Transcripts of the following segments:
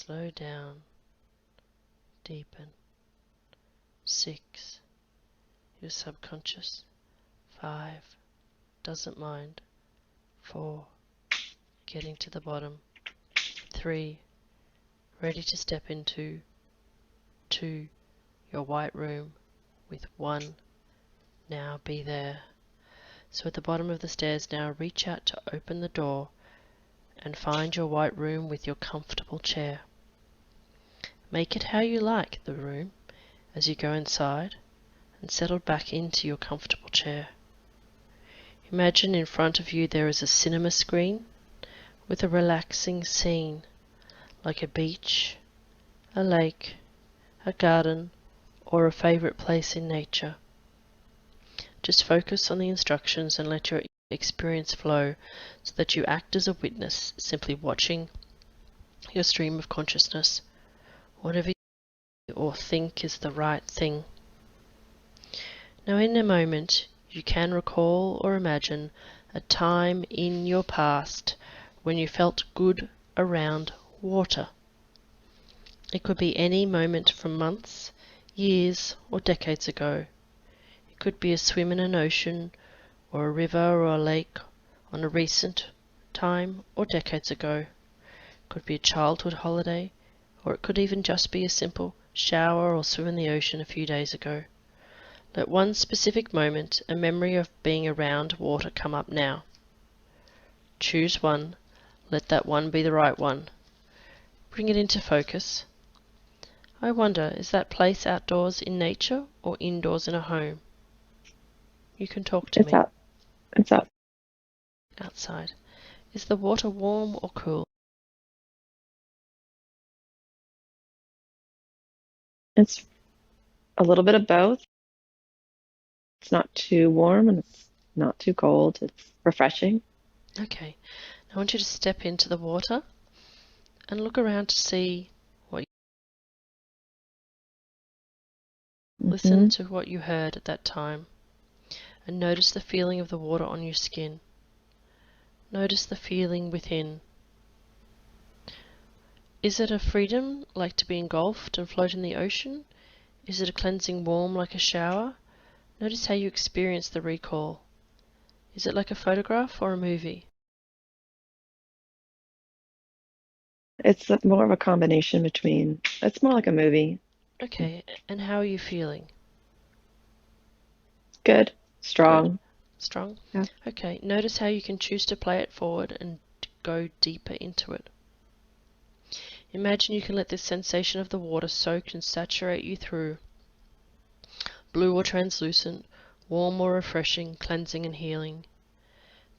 Slow down, deepen. 6, your subconscious. 5, doesn't mind. 4, getting to the bottom. 3, ready to step into. 2, your white room. With 1, now be there. So at the bottom of the stairs now, reach out to open the door and find your white room with your comfortable chair. Make it how you like the room as you go inside and settle back into your comfortable chair. Imagine in front of you there is a cinema screen with a relaxing scene like a beach, a lake, a garden, or a favourite place in nature. Just focus on the instructions and let your experience flow so that you act as a witness, simply watching your stream of consciousness, whatever you or think is the right thing. Now in a moment, you can recall or imagine a time in your past when you felt good around water. It could be any moment from months, years, or decades ago. It could be a swim in an ocean, or a river or a lake on a recent time or decades ago. It could be a childhood holiday, or it could even just be a simple shower or swim in the ocean a few days ago. Let one specific moment, a memory of being around water, come up now. Choose one. Let that one be the right one. Bring it into focus. I wonder, is that place outdoors in nature or indoors in a home? You can talk to me. It's out. Outside. Is the water warm or cool? It's a little bit of both. It's not too warm and it's not too cold. It's refreshing. Okay. I want you to step into the water and look around to see what you listen to what you heard at that time, and notice the feeling of the water on your skin. Notice the feeling within. Is it a freedom, like to be engulfed and float in the ocean? Is it a cleansing warm like a shower? Notice how you experience the recall. Is it like a photograph or a movie? It's more of a combination between, it's more like a movie. Okay, and how are you feeling? Good, strong. Good? Strong? Yeah. Okay, notice how you can choose to play it forward and go deeper into it. Imagine you can let this sensation of the water soak and saturate you through. Blue or translucent, warm or refreshing, cleansing and healing.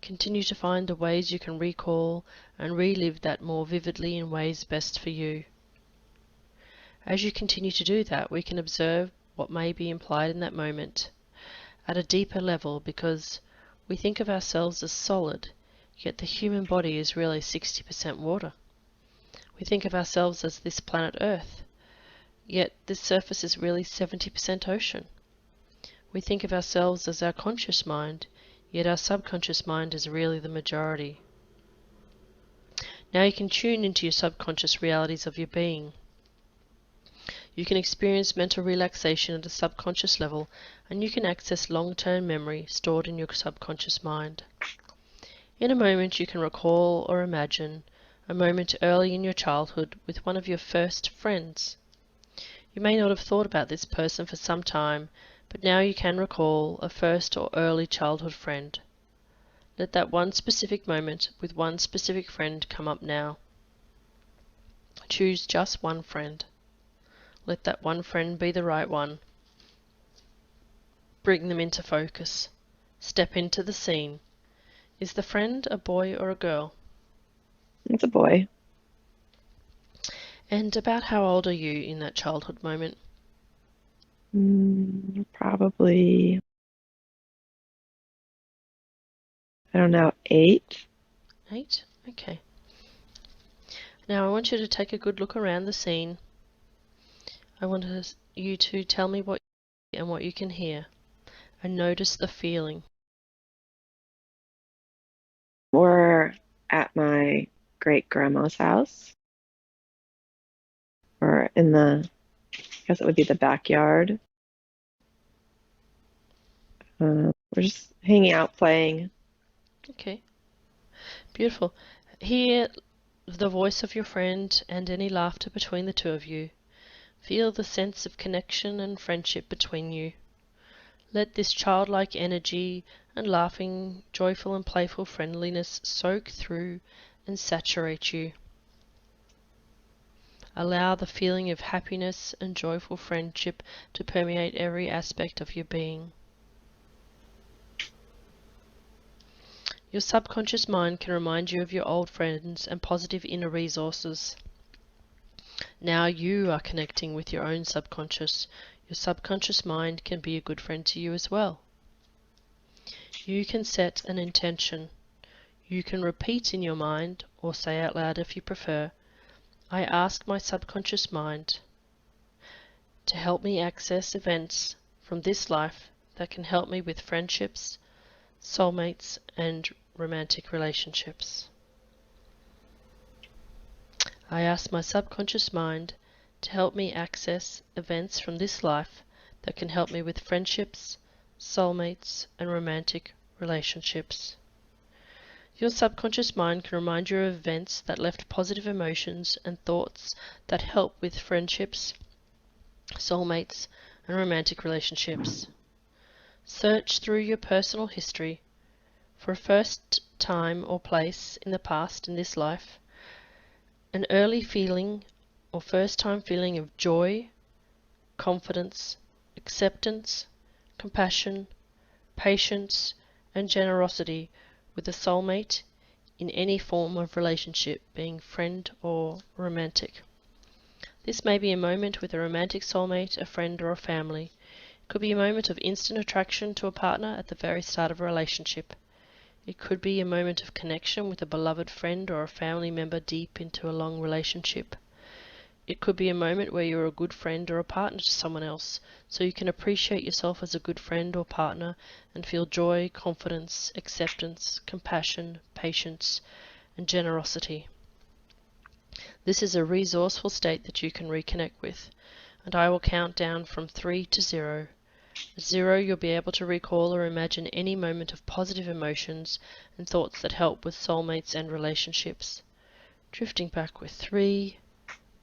Continue to find the ways you can recall and relive that more vividly in ways best for you. As you continue to do that, we can observe what may be implied in that moment at a deeper level, because we think of ourselves as solid, yet the human body is really 60% water. We think of ourselves as this planet Earth, yet this surface is really 70% ocean. We think of ourselves as our conscious mind, yet our subconscious mind is really the majority. Now you can tune into your subconscious realities of your being. You can experience mental relaxation at a subconscious level, and you can access long-term memory stored in your subconscious mind. In a moment you can recall or imagine a moment early in your childhood with one of your first friends. You may not have thought about this person for some time, but now you can recall a first or early childhood friend. Let that one specific moment with one specific friend come up now. Choose just one friend. Let that one friend be the right one. Bring them into focus. Step into the scene. Is the friend a boy or a girl? It's a boy. And about how old are you in that childhood moment? Probably, I don't know, 8. 8? Okay. Now I want you to take a good look around the scene. I want you to tell me what and what you can hear, and notice the feeling. We're at my great grandma's house. or in the, I guess it would be the backyard. We're just hanging out, playing. Okay, beautiful. Hear the voice of your friend and any laughter between the two of you. Feel the sense of connection and friendship between you. Let this childlike energy and laughing, joyful and playful friendliness soak through and saturate you. Allow the feeling of happiness and joyful friendship to permeate every aspect of your being. Your subconscious mind can remind you of your old friends and positive inner resources. Now you are connecting with your own subconscious. Your subconscious mind can be a good friend to you as well. You can set an intention. You can repeat in your mind, or say out loud if you prefer, I ask my subconscious mind to help me access events from this life that can help me with friendships, soulmates, and romantic relationships. I ask my subconscious mind to help me access events from this life that can help me with friendships, soulmates, and romantic relationships. Your subconscious mind can remind you of events that left positive emotions and thoughts that help with friendships, soulmates, and romantic relationships. Search through your personal history for a first time or place in the past in this life, an early feeling or first time feeling of joy, confidence, acceptance, compassion, patience, and generosity with a soulmate in any form of relationship, being friend or romantic. This may be a moment with a romantic soulmate, a friend, or a family. It could be a moment of instant attraction to a partner at the very start of a relationship. It could be a moment of connection with a beloved friend or a family member deep into a long relationship. It could be a moment where you're a good friend or a partner to someone else, so you can appreciate yourself as a good friend or partner and feel joy, confidence, acceptance, compassion, patience, and generosity. This is a resourceful state that you can reconnect with, and I will count down from 3 to 0. At 0, you'll be able to recall or imagine any moment of positive emotions and thoughts that help with soulmates and relationships. Drifting back with 3,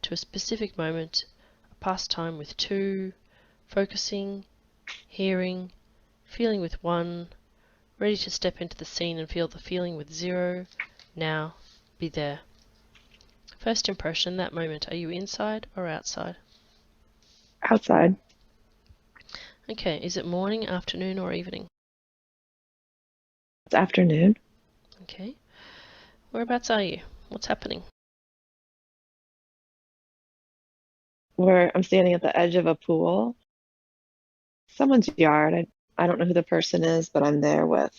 to a specific moment, a past time with 2, focusing, hearing, feeling with 1, ready to step into the scene and feel the feeling with 0. Now, be there. First impression, that moment, are you inside or outside? Outside. Okay, is it morning, afternoon, or evening? It's afternoon. Okay. Whereabouts are you? What's happening? Where I'm standing at the edge of a pool, someone's yard. I don't know who the person is, but I'm there with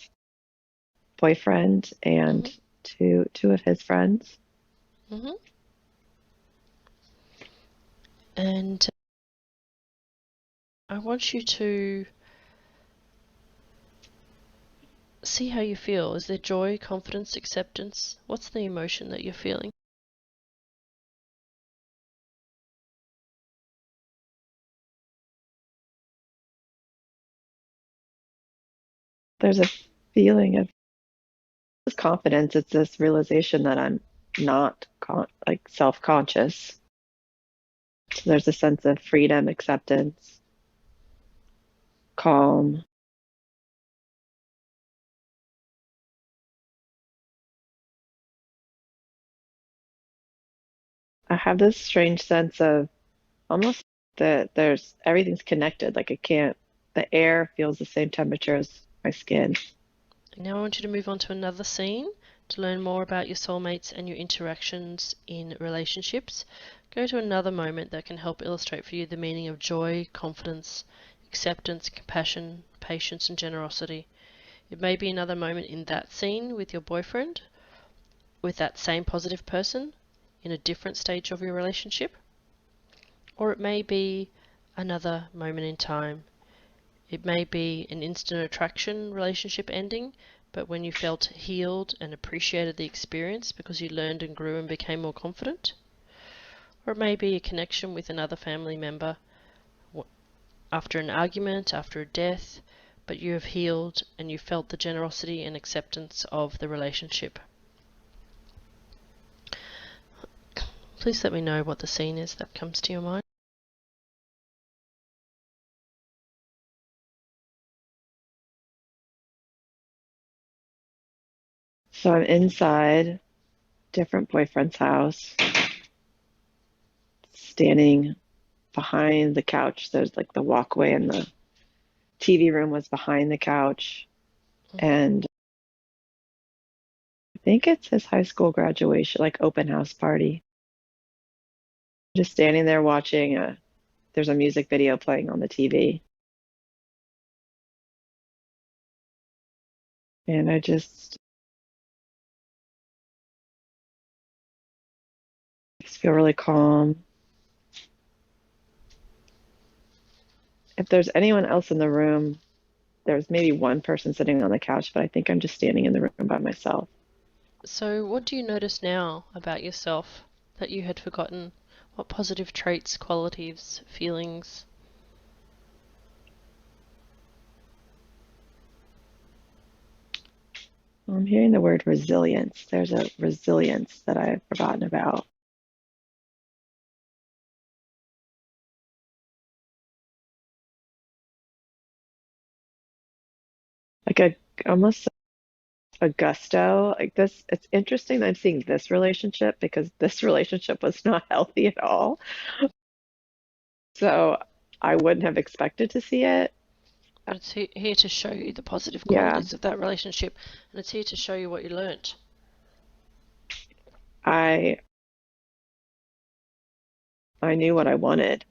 boyfriend and Mm-hmm. two of his friends. Mm-hmm. And I want you to see how you feel. Is there joy, confidence, acceptance? What's the emotion that you're feeling? There's a feeling of this confidence. It's this realization that I'm not like self-conscious. So there's a sense of freedom, acceptance, calm. I have this strange sense of almost that there's everything's connected. Like the air feels the same temperature as my skin. Now I want you to move on to another scene to learn more about your soulmates and your interactions in relationships. Go to another moment that can help illustrate for you the meaning of joy, confidence, acceptance, compassion, patience, and generosity. It may be another moment in that scene with your boyfriend, with that same positive person, in a different stage of your relationship, or it may be another moment in time. It may be an instant attraction relationship ending, but when you felt healed and appreciated the experience because you learned and grew and became more confident. Or it may be a connection with another family member after an argument, after a death, but you have healed and you felt the generosity and acceptance of the relationship. Please let me know what the scene is that comes to your mind. So I'm inside different boyfriend's house, standing behind the couch. There's like the walkway, and the TV room was behind the couch. And I think it's his high school graduation, like open house party. Just standing there watching there's a music video playing on the TV. And I just feel really calm. If there's anyone else in the room, there's maybe one person sitting on the couch, but I think I'm just standing in the room by myself. So what do you notice now about yourself that you had forgotten? What positive traits, qualities, feelings? I'm hearing the word resilience. There's a resilience that I've forgotten about. Like almost a gusto. Like this, it's interesting that I'm seeing this relationship because this relationship was not healthy at all. So I wouldn't have expected to see it. But it's here to show you the positive Yeah, qualities of that relationship, and it's here to show you what you learnt. I knew what I wanted,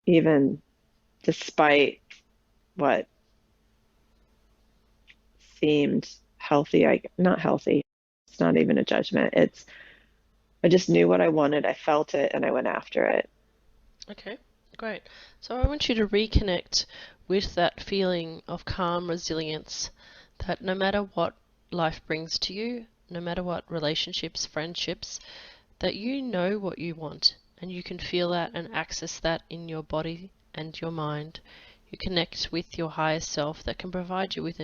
even despite what seemed healthy. Not healthy. It's not even a judgment. I just knew what I wanted. I felt it and I went after it. Okay, great. So I want you to reconnect with that feeling of calm resilience, that no matter what life brings to you, no matter what relationships, friendships, that you know what you want and you can feel that and access that in your body and your mind. You connect with your higher self that can provide you with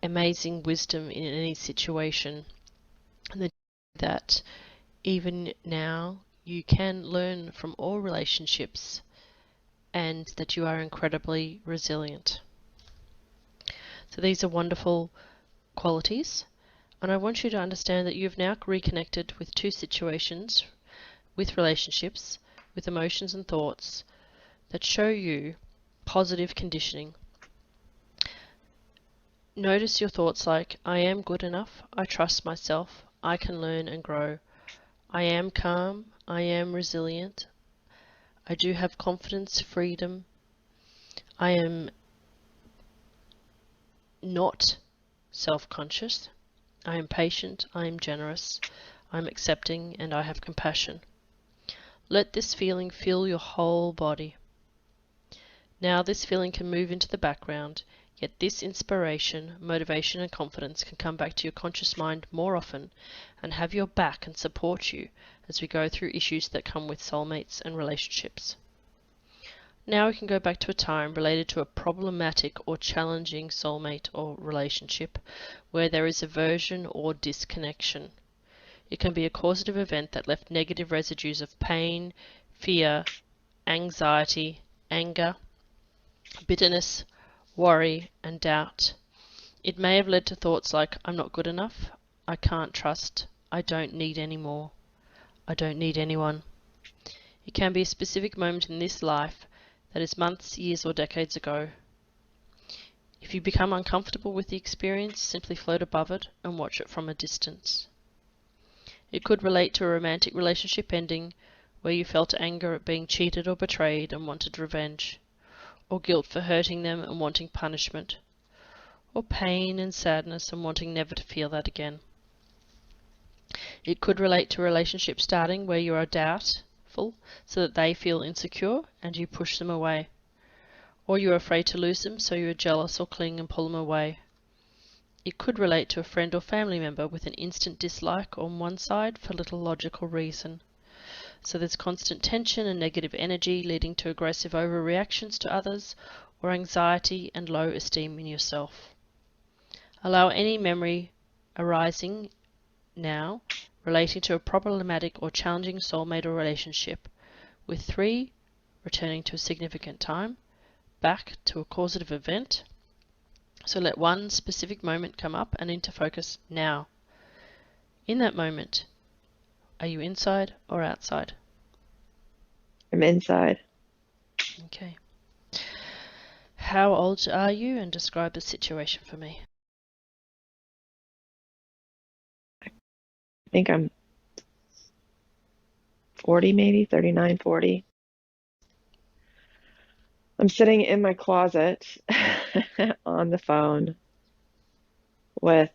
amazing wisdom in any situation, and that even now you can learn from all relationships and that you are incredibly resilient. So these are wonderful qualities, and I want you to understand that you've now reconnected with two situations, with relationships, with emotions and thoughts that show you positive conditioning. Notice your thoughts like, I am good enough, I trust myself, I can learn and grow, I am calm, I am resilient, I do have confidence, freedom, I am not self-conscious, I am patient, I am generous, I am accepting, and I have compassion. Let this feeling fill your whole body. Now this feeling can move into the background, yet this inspiration, motivation and confidence can come back to your conscious mind more often and have your back and support you as we go through issues that come with soulmates and relationships. Now we can go back to a time related to a problematic or challenging soulmate or relationship where there is aversion or disconnection. It can be a causative event that left negative residues of pain, fear, anxiety, anger, bitterness, worry, and doubt. It may have led to thoughts like, I'm not good enough, I can't trust, I don't need any more, I don't need anyone. It can be a specific moment in this life that is months, years, or decades ago. If you become uncomfortable with the experience, simply float above it and watch it from a distance. It could relate to a romantic relationship ending where you felt anger at being cheated or betrayed and wanted revenge, or guilt for hurting them and wanting punishment, or pain and sadness and wanting never to feel that again. It could relate to a relationship starting where you are doubtful so that they feel insecure and you push them away, or you are afraid to lose them so you are jealous or cling and pull them away. It could relate to a friend or family member with an instant dislike on one side for little logical reason. So there's constant tension and negative energy leading to aggressive overreactions to others or anxiety and low esteem in yourself. Allow any memory arising now relating to a problematic or challenging soulmate or relationship, with 3 returning to a significant time, back to a causative event. So let one specific moment come up and into focus now. In that moment, are you inside or outside? I'm inside. Okay. How old are you, and describe the situation for me? I think I'm 40, maybe 39, 40. I'm sitting in my closet on the phone with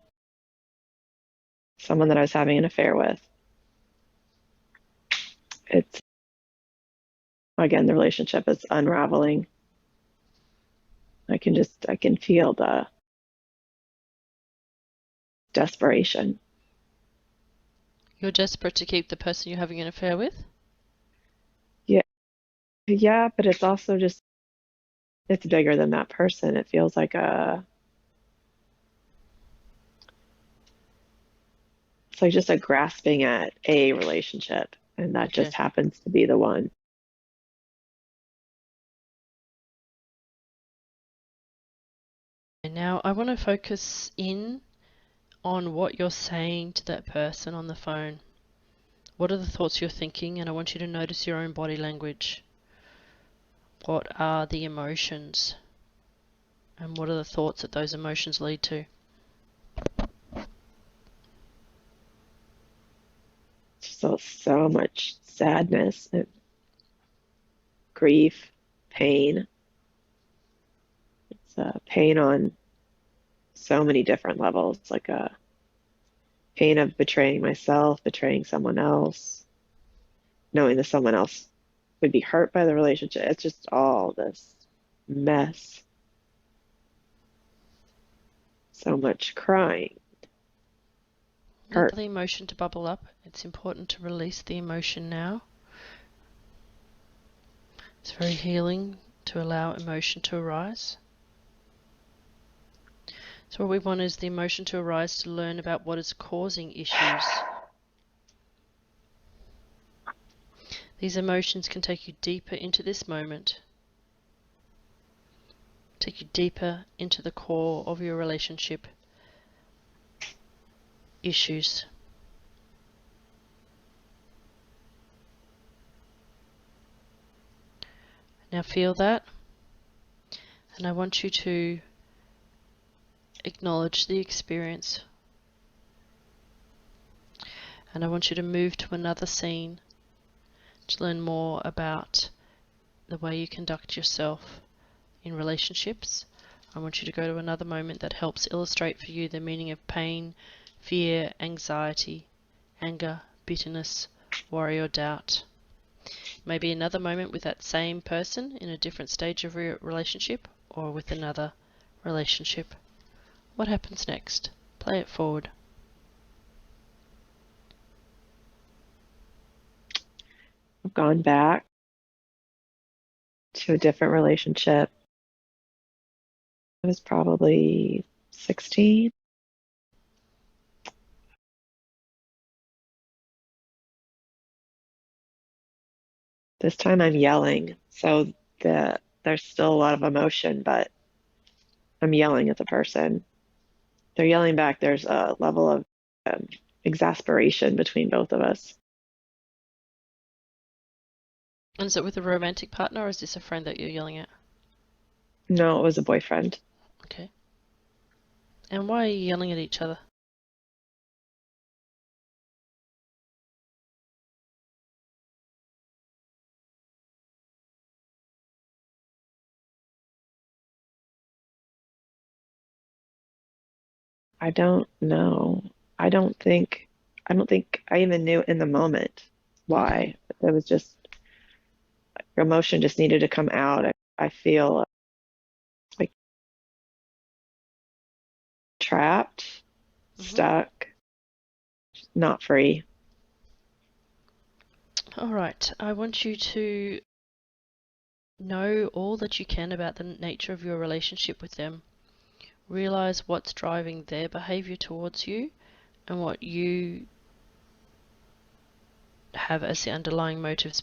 someone that I was having an affair with. It's, again, the relationship is unraveling. I can feel the desperation. You're desperate to keep the person you're having an affair with? Yeah, yeah, but it's also just, it's bigger than that person. It feels like it's like just a grasping at a relationship, and that Okay. just happens to be the one. And now I want to focus in on what you're saying to that person on the phone. What are the thoughts you're thinking? And I want you to notice your own body language. What are the emotions? And what are the thoughts that those emotions lead to? So much sadness and grief, pain. It's pain on so many different levels, like a pain of betraying myself, betraying someone else, knowing that someone else would be hurt by the relationship. It's just all this mess. So much crying, Let hurt. the emotion to bubble up. It's important to release the emotion now. It's very healing to allow emotion to arise. So what we want is the emotion to arise to learn about what is causing issues. These emotions can take you deeper into this moment, take you deeper into the core of your relationship issues. Now feel that, and I want you to acknowledge the experience, and I want you to move to another scene to learn more about the way you conduct yourself in relationships. I want you to go to another moment that helps illustrate for you the meaning of pain, fear, anxiety, anger, bitterness, worry or doubt. Maybe another moment with that same person in a different stage of your relationship, or with another relationship. What happens next? Play it forward. I've gone back to a different relationship. I was probably 16. This time I'm yelling. So there's still a lot of emotion, but I'm yelling at the person. They're yelling back. There's a level of exasperation between both of us. And is it with a romantic partner, or is this a friend that you're yelling at? No, it was a boyfriend. Okay. And why are you yelling at each other? I don't know. I don't think I don't think I even knew in the moment Okay. why. It was just your emotion just needed to come out. I feel like trapped, stuck, not free. All right. I want you to know all that you can about the nature of your relationship with them. Realize what's driving their behavior towards you and what you have as the underlying motives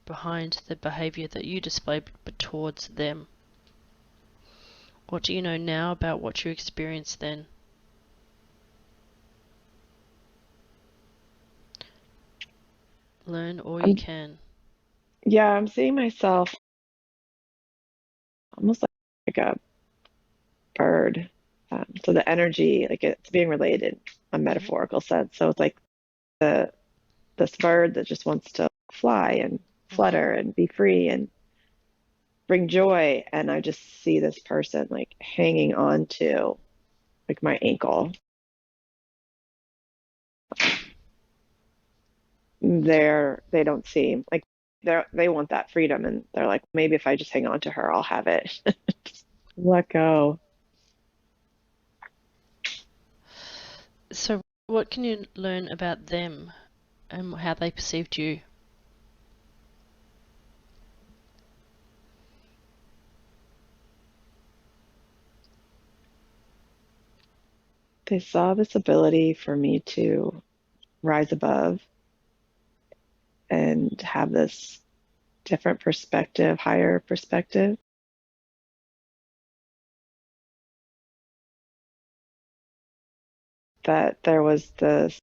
behind the behavior that you display towards them. What do you know now about what you experienced then? Learn all you can. Yeah, I'm seeing myself almost like a bird. So the energy, like it's being related in a metaphorical sense. So it's like this bird that just wants to fly and flutter and be free and bring joy. And I just see this person like hanging on to like my ankle. They don't seem like they want that freedom, and they're like, maybe if I just hang on to her, I'll have it. Just let go. So what can you learn about them and how they perceived you? They saw this ability for me to rise above and have this different perspective, higher perspective. That there was this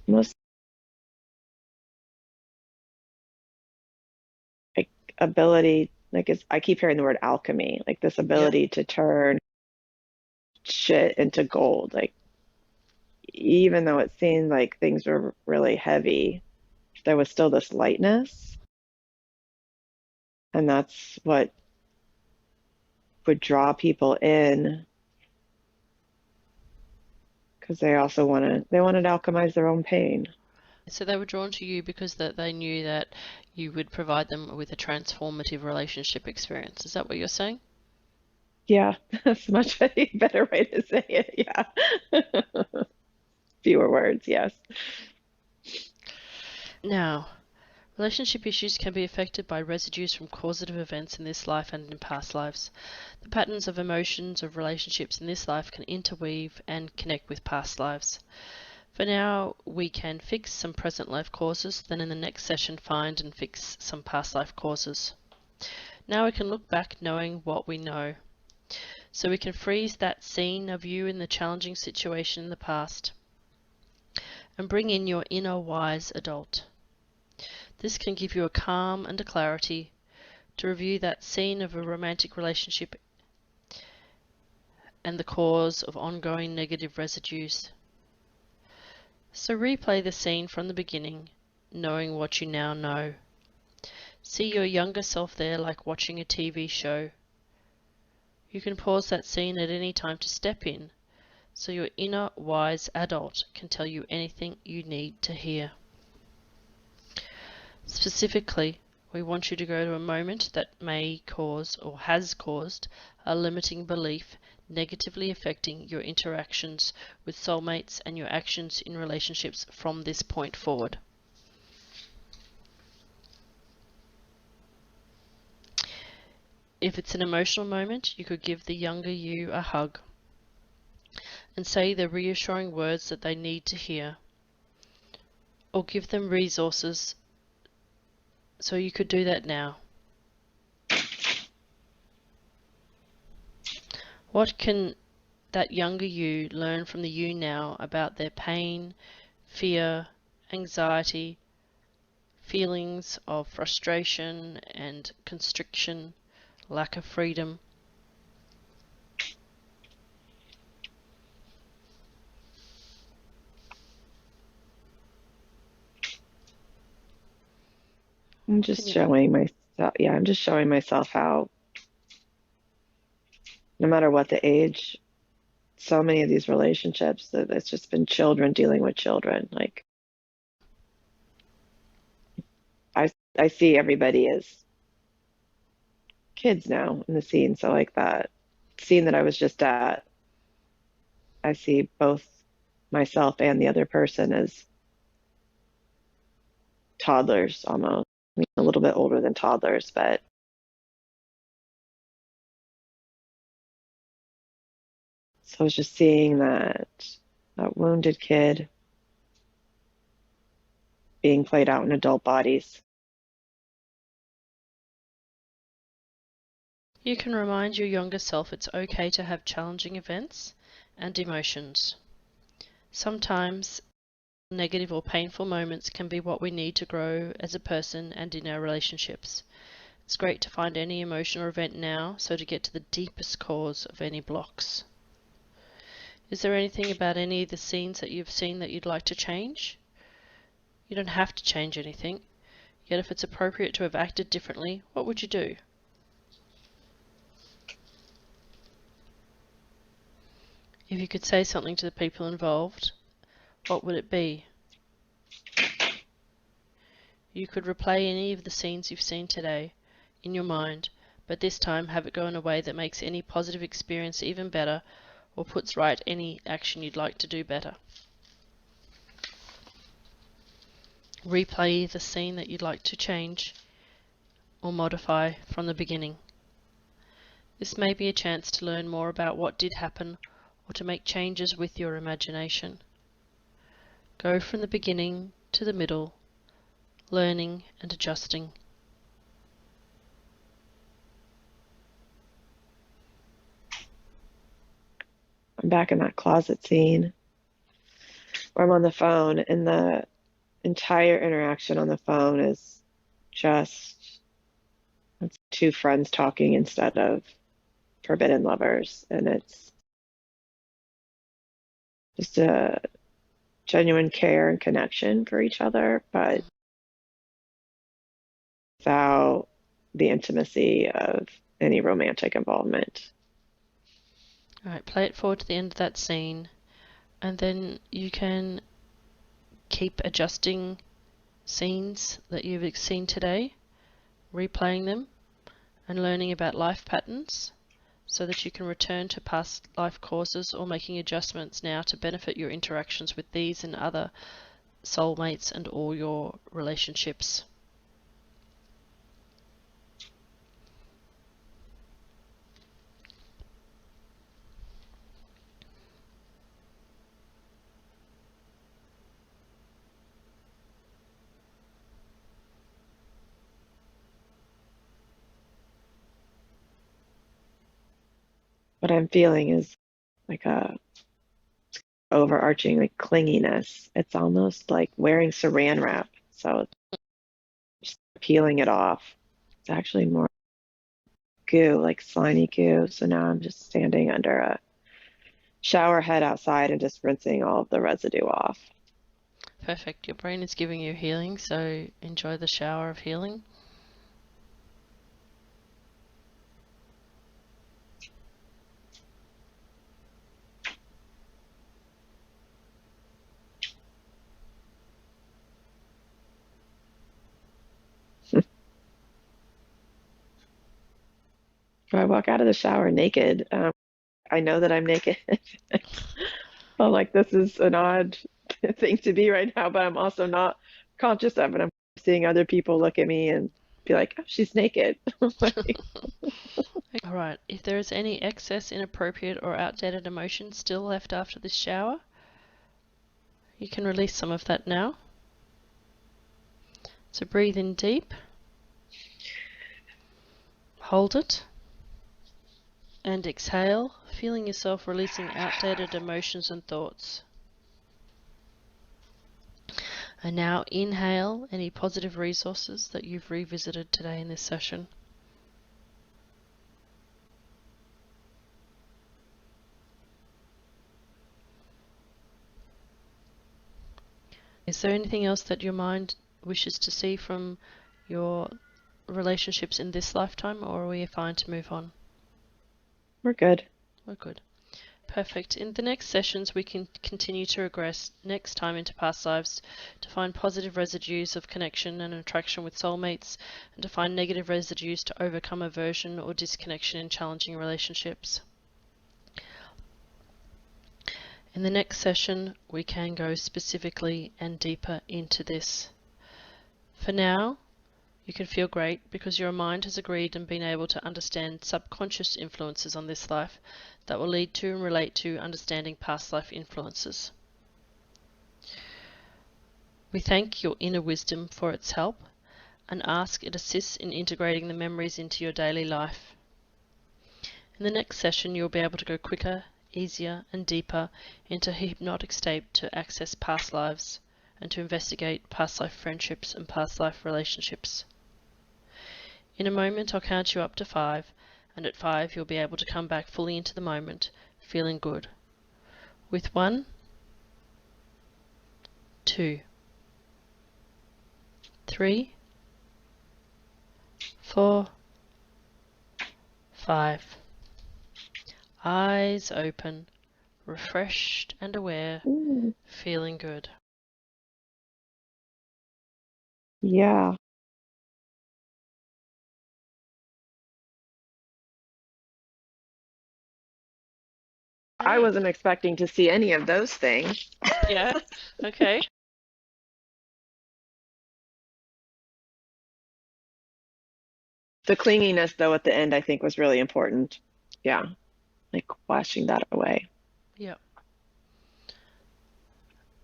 most like ability, like I keep hearing the word alchemy, like this ability to turn shit into gold. Like even though it seemed like things were really heavy, there was still this lightness, and that's what would draw people in because they wanted to alchemize their own pain. So they were drawn to you because that they knew that you would provide them with a transformative relationship experience. Is that what you're saying? Yeah, that's much a better way to say it. Yeah. Fewer words, yes. Now, relationship issues can be affected by residues from causative events in this life and in past lives. The patterns of emotions of relationships in this life can interweave and connect with past lives. For now, we can fix some present life causes, then in the next session find and fix some past life causes. Now we can look back knowing what we know. So we can freeze that scene of you in the challenging situation in the past and bring in your inner wise adult. This can give you a calm and a clarity to review that scene of a romantic relationship and the cause of ongoing negative residues. So replay the scene from the beginning, knowing what you now know. See your younger self there like watching a TV show. You can pause that scene at any time to step in, so your inner wise adult can tell you anything you need to hear. Specifically, we want you to go to a moment that may cause or has caused a limiting belief negatively affecting your interactions with soulmates and your actions in relationships from this point forward. If it's an emotional moment, you could give the younger you a hug and say the reassuring words that they need to hear, or give them resources. So you could do that now. What can that younger you learn from the you now about their pain, fear, anxiety, feelings of frustration and constriction, lack of freedom? I'm just showing myself, yeah, I'm just showing myself how no matter what the age, so many of these relationships that it's just been children dealing with children. Like I see everybody as kids now in the scene, so like that scene that I was just at, I see both myself and the other person as toddlers almost. I mean, a little bit older than toddlers, but so I was just seeing that wounded kid being played out in adult bodies. You can remind your younger self it's okay to have challenging events and emotions. Sometimes negative or painful moments can be what we need to grow as a person and in our relationships. It's great to find any emotion or event now, so to get to the deepest cause of any blocks. Is there anything about any of the scenes that you've seen that you'd like to change? You don't have to change anything, yet if it's appropriate to have acted differently, what would you do? If you could say something to the people involved, what would it be? You could replay any of the scenes you've seen today in your mind, but this time have it go in a way that makes any positive experience even better or puts right any action you'd like to do better. Replay the scene that you'd like to change or modify from the beginning. This may be a chance to learn more about what did happen or to make changes with your imagination. Go from the beginning to the middle, learning and adjusting. I'm back in that closet scene where I'm on the phone, and the entire interaction on the phone is just two friends talking instead of forbidden lovers. And it's just a genuine care and connection for each other, but without the intimacy of any romantic involvement. Alright, play it forward to the end of that scene, and then you can keep adjusting scenes that you've seen today, replaying them, and learning about life patterns so that you can return to past life courses or making adjustments now to benefit your interactions with these and other soulmates and all your relationships. What I'm feeling is like a overarching like clinginess. It's almost like wearing saran wrap. So just peeling it off. It's actually more goo, like slimy goo. So now I'm just standing under a shower head outside and just rinsing all of the residue off. Perfect. Your brain is giving you healing, so enjoy the shower of healing. If I walk out of the shower naked, I know that I'm naked. I'm like, this is an odd thing to be right now, but I'm also not conscious of it. I'm seeing other people look at me and be like, oh, she's naked. Like, Alright, if there is any excess, inappropriate or outdated emotion still left after this shower, you can release some of that now. So breathe in deep, hold it, and exhale, feeling yourself releasing outdated emotions and thoughts. And now inhale any positive resources that you've revisited today in this session. Is there anything else that your mind wishes to see from your relationships in this lifetime, or are we fine to move on? we're good. We're good. Perfect. In the next sessions, we can continue to regress next time into past lives to find positive residues of connection and attraction with soulmates, and to find negative residues to overcome aversion or disconnection in challenging relationships. In the next session, we can go specifically and deeper into this. For now, you can feel great because your mind has agreed and been able to understand subconscious influences on this life that will lead to and relate to understanding past life influences. We thank your inner wisdom for its help and ask it assists in integrating the memories into your daily life. In the next session, you'll be able to go quicker, easier, and deeper into a hypnotic state to access past lives and to investigate past life friendships and past life relationships. In a moment, I'll count you up to 5, and at 5, you'll be able to come back fully into the moment, feeling good. With 1, 2, 3, 4, 5. Eyes open, refreshed and aware, feeling good. Yeah. I wasn't expecting to see any of those things. Yeah, okay. The clinginess, though, at the end, I think was really important. Yeah, like washing that away. Yeah.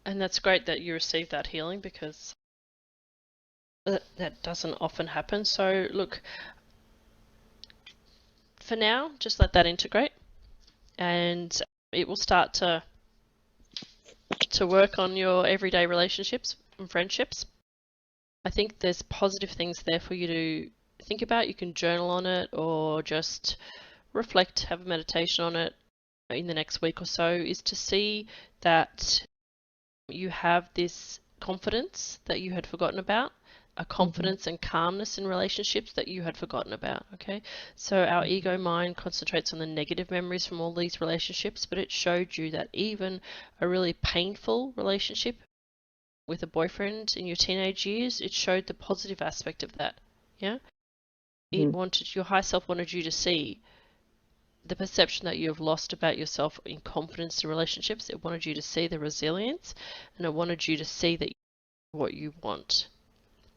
And that's great that you received that healing because that doesn't often happen. So look, for now, just let that integrate and it will start to work on your everyday relationships and friendships. I think there's positive things there for you to think about. You can journal on it or just reflect, have a meditation on it in the next week or so, is to see that you have this confidence that you had forgotten about, a confidence and calmness in relationships that you had forgotten about, okay? So our ego mind concentrates on the negative memories from all these relationships, but it showed you that even a really painful relationship with a boyfriend in your teenage years, it showed the positive aspect of that, yeah? It wanted, your high self wanted you to see the perception that you have lost about yourself in confidence in relationships. It wanted you to see the resilience, and it wanted you to see that what you want.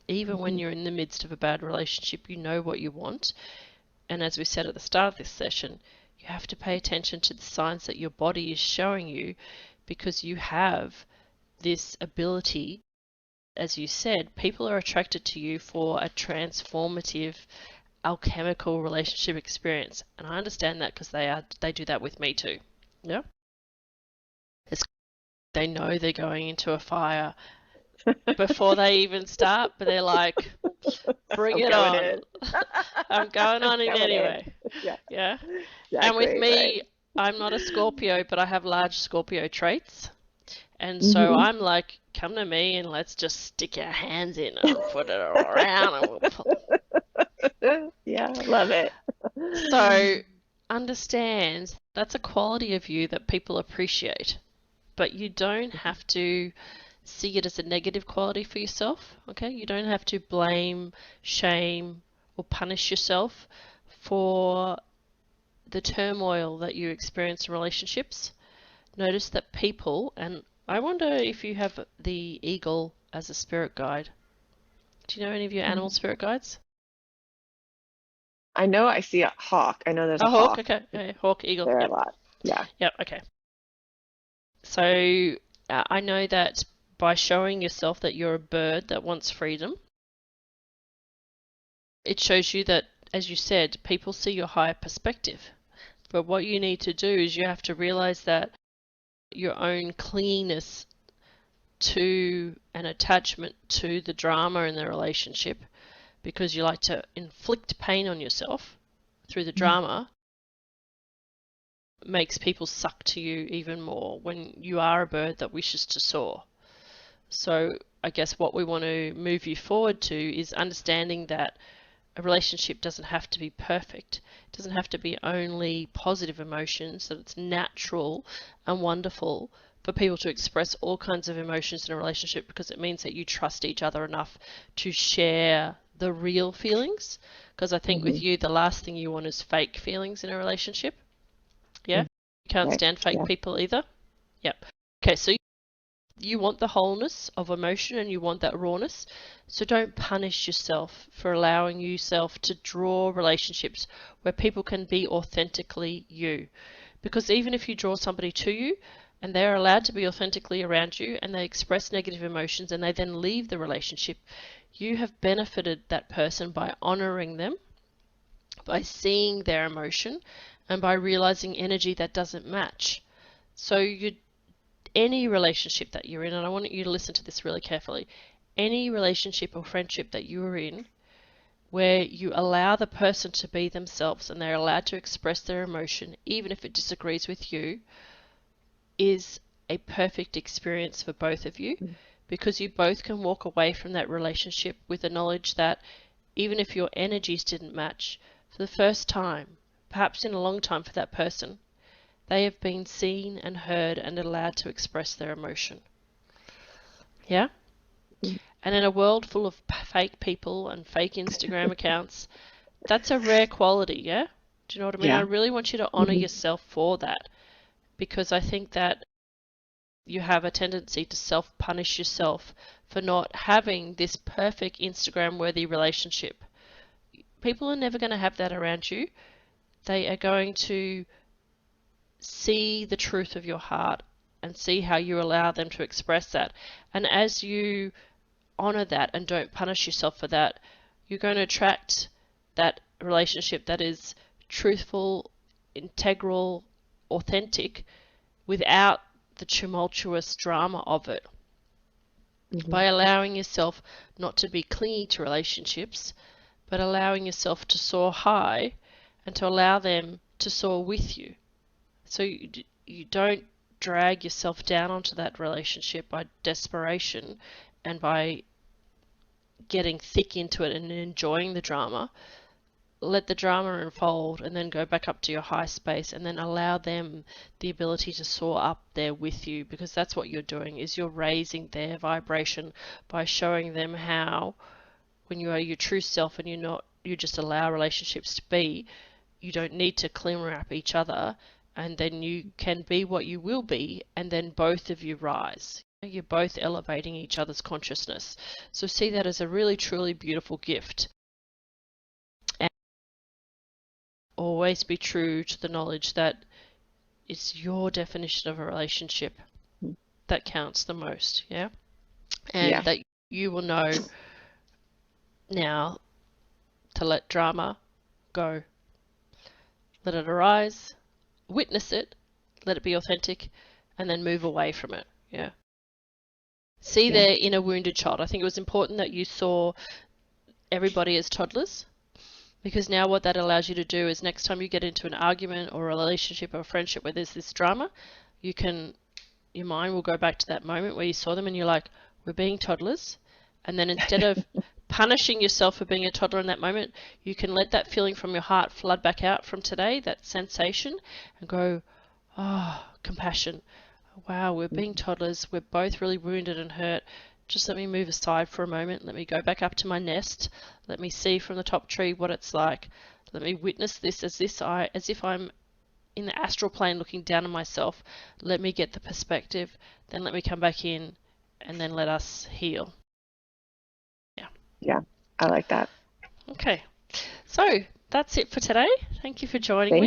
Even when you're in the midst of a bad relationship, you know what you want. And as we said at the start of this session, you have to pay attention to the signs that your body is showing you because you have this ability. As you said, people are attracted to you for a transformative alchemical relationship experience, and I understand that because they do that with me too. Yeah, they know they're going into a fire before they even start, but they're like, "Bring it on! I'm going on it anyway." Yeah. Exactly, And with me, right. I'm not a Scorpio, but I have large Scorpio traits, and so I'm like, "Come to me and let's just stick our hands in and put it all around, and we'll pull." Yeah, love it. So understand that's a quality of you that people appreciate, but you don't have to see it as a negative quality for yourself, okay? You don't have to blame, shame, or punish yourself for the turmoil that you experience in relationships. Notice that people, and I wonder if you have the eagle as a spirit guide. Do you know any of your animal spirit guides? I know I see a hawk. I know there's A a hawk, hawk. okay, hawk, eagle, There are yep. a lot. Yeah. Yep, okay. So I know that by showing yourself that you're a bird that wants freedom, it shows you that, as you said, people see your higher perspective. But what you need to do is you have to realize that your own clinginess to an attachment to the drama in the relationship, because you like to inflict pain on yourself through the drama, makes people suck to you even more when you are a bird that wishes to soar. So I guess what we want to move you forward to is understanding that a relationship doesn't have to be perfect. It doesn't have to be only positive emotions, that it's natural and wonderful for people to express all kinds of emotions in a relationship, because it means that you trust each other enough to share the real feelings. Because I think with you, the last thing you want is fake feelings in a relationship. Yeah? You can't Right. stand fake Yeah. people either. Yep. Okay, so you want the wholeness of emotion and you want that rawness. So don't punish yourself for allowing yourself to draw relationships where people can be authentically you. Because even if you draw somebody to you and they're allowed to be authentically around you and they express negative emotions and they then leave the relationship, you have benefited that person by honoring them, by seeing their emotion, and by realizing energy that doesn't match. So any relationship that you're in, and I want you to listen to this really carefully, any relationship or friendship that you are in where you allow the person to be themselves and they're allowed to express their emotion, even if it disagrees with you, is a perfect experience for both of you, because you both can walk away from that relationship with the knowledge that even if your energies didn't match, for the first time, perhaps in a long time for that person, they have been seen and heard and allowed to express their emotion. Yeah? And in a world full of fake people and fake Instagram accounts, that's a rare quality, yeah? Do you know what I mean? Yeah. I really want you to honor yourself for that, because I think that you have a tendency to self-punish yourself for not having this perfect Instagram-worthy relationship. People are never going to have that around you. They are going to see the truth of your heart and see how you allow them to express that. And as you honor that and don't punish yourself for that, you're going to attract that relationship that is truthful, integral, authentic, without the tumultuous drama of it. By allowing yourself not to be clingy to relationships, but allowing yourself to soar high and to allow them to soar with you. So you don't drag yourself down onto that relationship by desperation and by getting thick into it and enjoying the drama. Let the drama unfold and then go back up to your high space and then allow them the ability to soar up there with you, because that's what you're doing, is you're raising their vibration by showing them how, when you are your true self and you just allow relationships to be, you don't need to cling wrap each other, and then you can be what you will be, and then both of you rise. You're both elevating each other's consciousness. So see that as a really, truly beautiful gift. And always be true to the knowledge that it's your definition of a relationship that counts the most, yeah? And that you will know now to let drama go. Let it arise, witness it, let it be authentic, and then move away from it, yeah? See their inner wounded child. I think it was important that you saw everybody as toddlers, because now what that allows you to do is next time you get into an argument or a relationship or a friendship where there's this drama, your mind will go back to that moment where you saw them and you're like, we're being toddlers. And then instead of punishing yourself for being a toddler in that moment, you can let that feeling from your heart flood back out from today, that sensation, and go, oh, compassion. Wow, we're being toddlers. We're both really wounded and hurt. Just let me move aside for a moment. Let me go back up to my nest. Let me see from the top tree what it's like. Let me witness this as if I'm in the astral plane looking down on myself. Let me get the perspective. Then let me come back in and then let us heal. Yeah. Yeah, I like that. Okay. So that's it for today. Thank you for joining me.